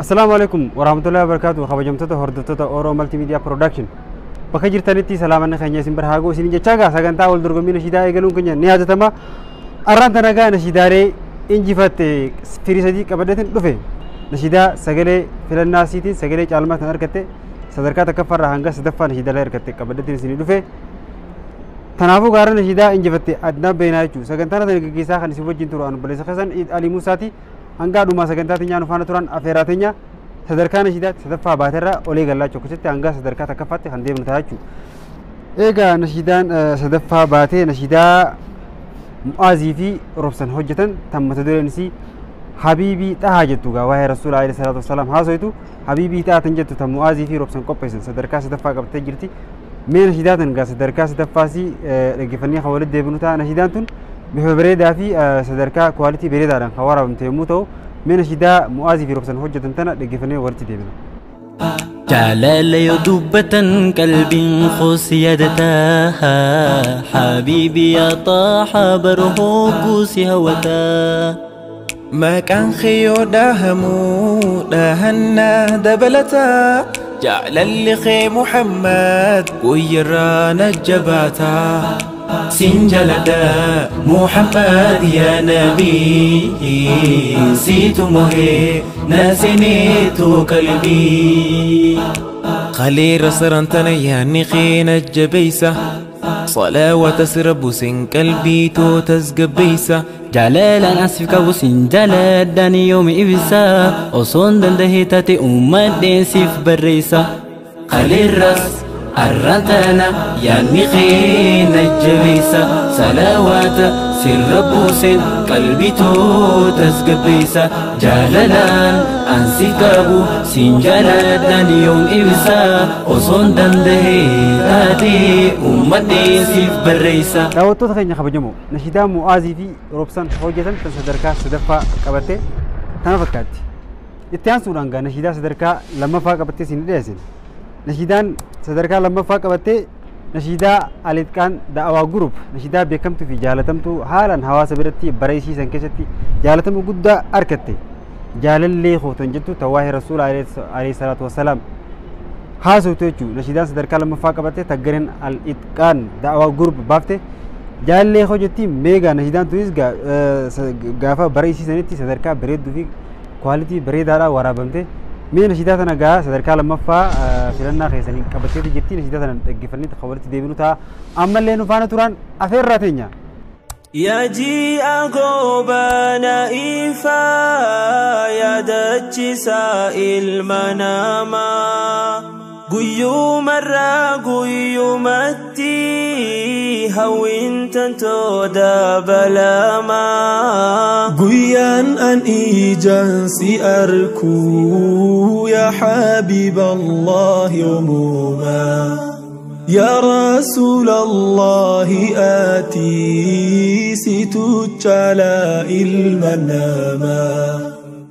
السلام عليكم ورحمة الله وبركاته. خبرجمتو هردتو أورو مالتي ميديا برودكشن. بخير تانيتي سلامنا خنيا سنبرهاجو سنيجا تشاغا سكنتا والدرغمين نشيدا يقولون كنيا نهاية تما أرانتنا كان نشيداري إنجفت فريسدي كبدتين دفع نشيدا سجله في الناس يتين سجله علامات نركته صدركات كفر هنگا صدفة نشيدا لركته كبدتين سني دفع تنافو قارن نشيدا إنجفت أدنى بينايجو سكنتا نتركيسا خنسيبو جنتوران بليس خزان علي موساتي hanga duma sagantaati nyaanu faana turan afeeraatenya sadarkaan ishiidatti sadaffaa baaterra olee gallaa chokkisitti hanga sadarkaa takkaffatti kan deemnu taa'achu eegaa nashiidaan sadaffaa baatee nashiidaa mu'aazii fi robsan hojjetan tammata dureensi habiibii xahaa jettu gaa waa'ee rasuula alayhi salaatu wassalaam haasoytu habiibii xaatan jettu tan mu'aazii fi robsan qopheessan sadarkaa sadaffaa qabatee jirti mee nashiidaatan gaa sadarkaa sadaffaasi dhaggeeffannee kan walitti deebinu ta'a nashiidaan tun bifa bareedaa fi sadarkaa kwalitii bareedaadhaan kan waraabamte yommuu ta'u mee nashiidaa mu'aazii fi robsan hojjetan tana dhaggeeffannee walitti deebina. جلال يدوبة قلبي خص يدتها حبيبي يا طاح برهوق هوتا ما كان خيو داهمو داهنا دبلتا جعل اللي محمد ويرانا الجباتا سنجلدا محمد يا نبي نسيت مهي ناسنيت قلبي خليل رسرنتنا يا نخين الجبيسة صلاة تسرب سن قلبي تو تزقبيسة جلال أسفك وسن جلال داني يوم إبسا أصون دندهيتاتي أمد سيف بريسة خليل رس الرنتنا يا نخين الجبيسة صلوات سر بوسن قلبي تو تسقبيسة جلالان أنسيك أبو سنجلدان يوم إبسا أصون دنده تاتي أمدي سيف بريسة داوتو تخيني خبجمو نشيدا مؤازي في روبسان حوجتان تنصدركا صدفا قبتي تنفكات اتيان سورانغا نشيدا صدركا لما فا قبتي سنديسين نشيدان صدركا لما فا قبتي نشيدا الاتقان دعوا جروب نشيدا بكمتو في جالتمتو حالا حواس برتي بريسي سنكشتي جالتمو قد أركتي جال اللي خوتن جتو تواهي رسول عليه الصلاة والسلام هاسو تيجو نشيدان صدركا لما فا قبتي تقرن الاتقان دعوا جروب بافتي جال اللي خوجتي ميغا نشيدان تويس غافا بريسي سنتي صدركا بريد في كواليتي بريدارا ورابمتي مين نشيداتنا جا صدركا لما فا فيلنا خيسنين كبتي جبتي نشيداتنا تجفني تخولتي ديبنو تا أما اللي نفانا توران أثير راتينيا يا جي أقوبنا إيفا يا دتشي سائل مناما قيوم الرا قيوم التي هوين تنتو دابلاما قيان أن إيجانسي أركو يا حبيب الله يوموما يا رسول الله آتي ستجعل المناما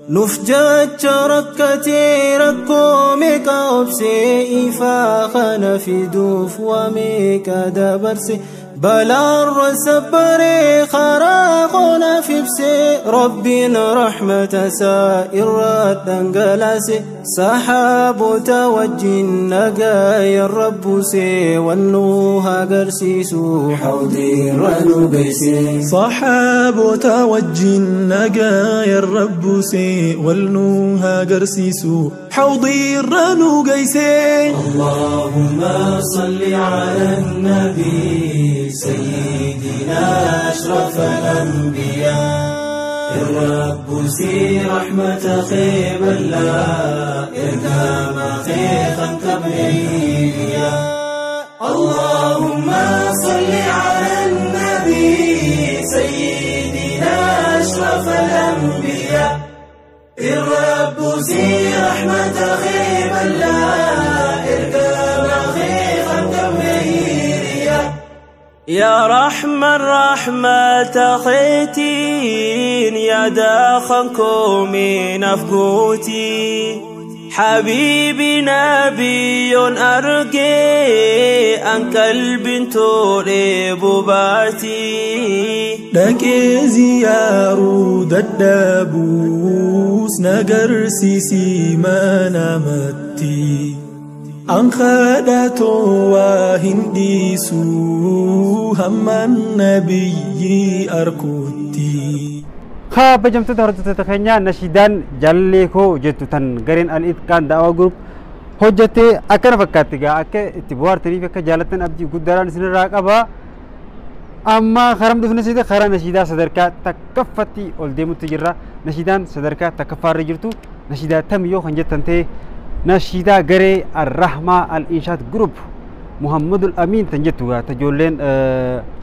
نفجت ركتي ركومك أبسي إفاخنا في دوف وميك دبرسي بلا الرسبري خراقنا في بسي ربنا رحمة سائر الدنقلاسي سحاب توجي النقايا الرب سي والنوها قرسيسو حوضي رنو قيسي صحاب توجي النقايا الرب سي والنوها قرسيسو حوضي رنو قيسي اللهم صل على النبي سيدنا أشرف الأنبياء الرب سي رحمة خيب الله إرقام خيخا كبريا اللهم صل على النبي سيدنا أشرف الأنبياء الرب سي رحمة خيب الله إرقام خيخا كبريا يا رحمة خيتين يا داخنكم من أفقوتي حبيبي نبي أرقي an qalbiin toodhee bobaartii dhaqee ziyaaruu dadhabuus nagarsiisi manamatti an kadhatoo waa hin dhiisu hamman nabiyyi arkutti. kabajamtoota hordoftoota keenya nashiidaan jaalallee koo jettu tan gareen al-itqaan da'awaa group hojjettee akkana fakkaatti gaa akka itti bohaartaniif akka jaalattan abdii guddaadhaan isinirraa qaba. amma karam dhufne sida kara nashiidaa sadarkaa takkaffatti ol deemutti jirra. nashiidaan sadarkaa takkaffaarra jirtu nashiidaa tamiyyoo kan jettan ta'e nashiidaa garee arrahmaa al-inshaat group muhammadul amiin tan jettu gaa tajoolleen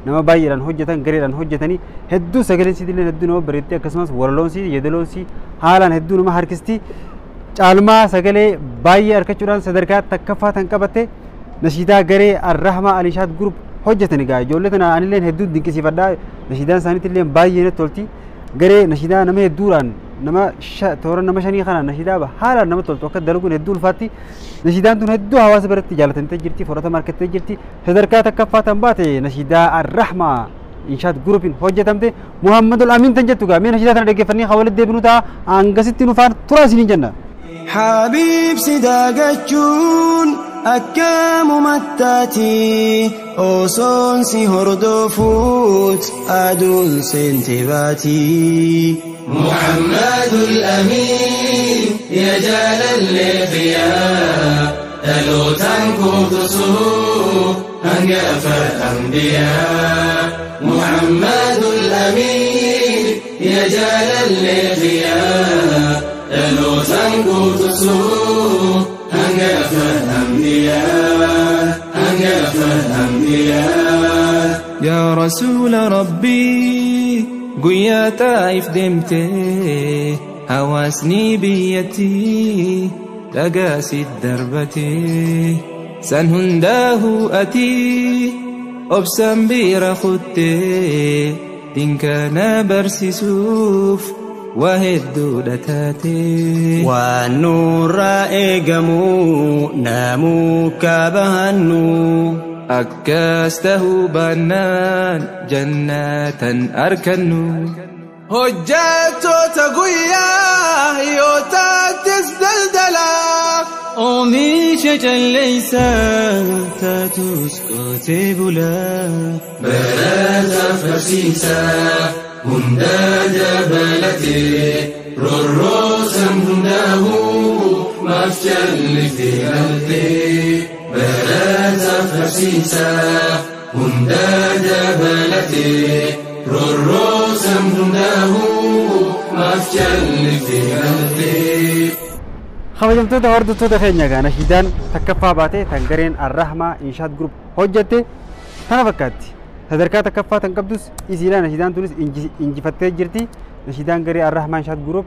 nama baay'eedhaan hojjetan gareedhaan hojjetanii hedduu sagaleen siitiillee hedduu nama bareetti akkasumas waraloonsi yeedaloonsi haalaan hedduu nama harkisti caalmaa sagalee baay'ee argachuudhaan sadarkaa takkaffaa tan qabatte nashiidaa garee arrahmaa al-inshaat group hojjetanii gaa ijoollee tana anilleen hedduu dinqisiifadhaa nashiidaan isaaniitillee baay'ee natti tolti garee nashiidaa nama hedduudhaan nama toora nama shanii kana nashiidaa haalaan nama toltu akka dalaguun hedduu ulfaatti nashiidaan tun hedduu hawaasa biratti jaalatamtee jirti fudhatama argattee jirti sadarkaa takkaffaa tan baate nashiidaa arrahmaa inshaat gruupin hojjetamte muhammadul amiin tan jettu gaa mee nashiidaa tana dhaggeeffannee haa walitti deebinu ta'a hangasitti nufaan tura isiniin jenna. حبيب سداغچون أكام متاتي أوسون سهردفوت أدول سنتباتي محمد الأمين يا جال الأنبياء ألو تنكو تصور أنقف الأنبياء محمد الأمين يا جال الأنبياء ألو تنكو تصور أنقف الأنبياء أنقف الأنبياء يا رسول ربي قويا تايف دمتي هواسني بيتي تقاسي دربتي سنهنداه أتي أبسم برخدتي تنكنا برسسوف وهدو دتاتي والنور إيقمو نامو كابهنو أكاسته بنان جنات أركنو هجاتو تقويا يوتا تزدلدلا أمي شجل ليس تاتوسكو تبلا بلاد فرسيسا هندا جبلتي رروسا هنداه مفجل في قلبي بلاد فرسيسا هندا جبلتي رروسا هنداه مفجل في قلبي kabajamtoota hordoftoota keenya gaa nashiidaan takkaffaa baate tan gareen arrahmaa inshaat group hojjette tana fakkaatti sadarkaa takkaffaa tan qabdus isiidha nashiidaan tunis injifattee jirti nashiidaan garee arrahmaa inshaat group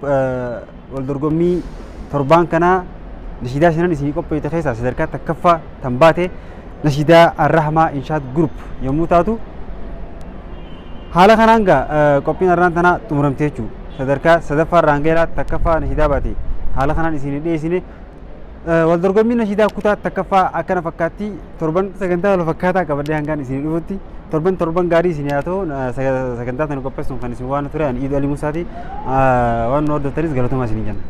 wal dorgommii torbaan kanaa nashiidaa shanan isinii qopheessite keessaa sadarkaa takkaffaa tan baate nashiidaa arrahmaa inshaat group yommuu taatu haala kanaan gaa qophiin arraan tanaa xumuramte jechuudha sadarkaa sadaffaa irraan geeraa takkaffaa nashiidaa baate haala kanaan isinii dhiyeessine wal dorgommii nashiidaa kutaa takkaffaa akkana fakkaatti torban sagantaa wal fakkaataa qabadhee hangaan isinii dhufutti torban gaarii isinii haa ta'u sagantaa sana qopheessuun kan isin waan ture ani Iiduu Alii Musaati waan nu hordoftaniif galatoomaa isinii jenna.